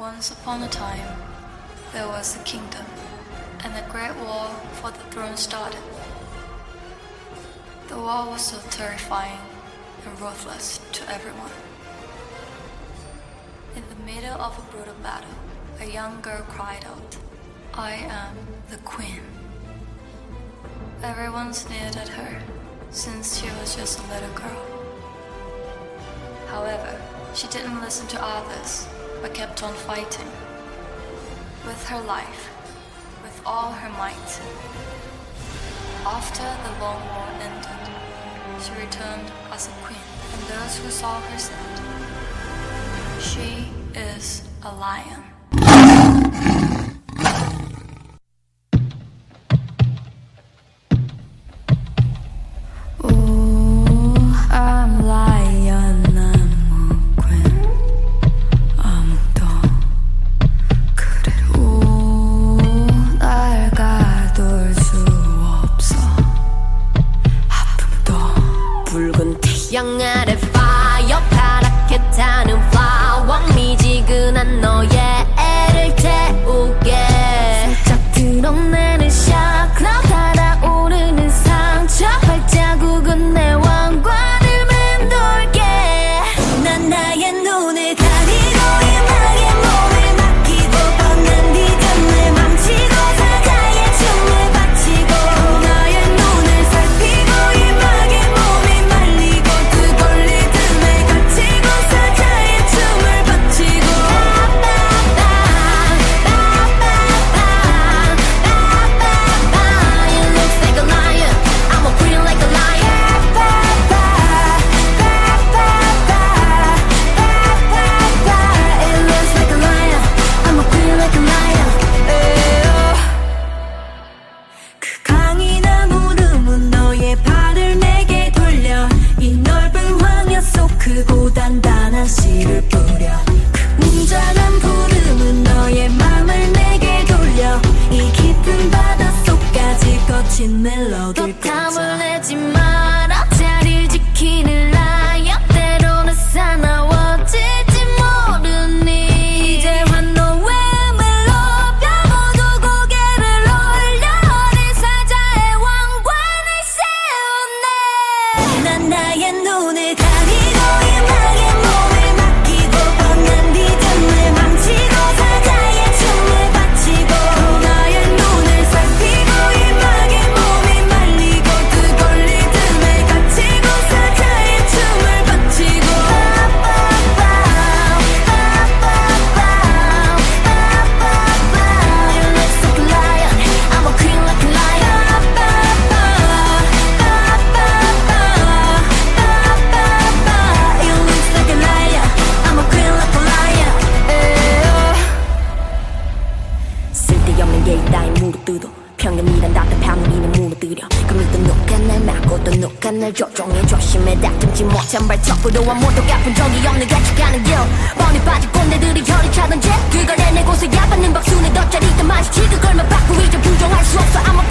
Once upon a time, there was a kingdom, and a great war for the throne started. The war was so terrifying and ruthless to everyone. In the middle of a brutal battle, a young girl cried out, "I am the queen." Everyone sneered at her, since she was just a little girl. However, she didn't listen to others, but kept on fighting. With her life, with all her might. After the long war ended, she returned as a queen, and those who saw her said, "She is a lion." 태양 아래 fire 파랗게 타는 flower 미지근한 너의 애를 태우게 슬쩍 드러내는 shock cloud 달아오르는 상처 발자국은 내 왕관을 맴돌게 난 나의 눈을 가리고 음악에 몸을 맡기고 뻗는 리듬을 망치고 사자의 춤을 바치고 나의 눈을 살피고 음악에 몸이 말리고 단단한 씨를 뿌려 그 웅장한 부름은 너의 맘을 내게 돌려 이 깊은 바닷속까지 거친 멜로디를 꽂아 땀을 내지 마라 자리를 지키는 라이언 때로는 사나워질지 모르니 이제와 너의 음을 높여 모두 고개를 올려 어린 사자의 왕관을 세우네 난 나의 눈을 가리고 평균이란 답답한 우리는 무너뜨려 그 믿던 누가 날 막고 또 누가 날 조종해 조심해 다듬지 못한 발톱으로 아무도 갚은 적이 없는 가축하는 길 뻔히 빠질 꼰대들이 혈이 차던지 그걸 해내고서 야받는 박수는 덧자리 더 마시지 그걸만 받고 이제 부정할 수 없어 아무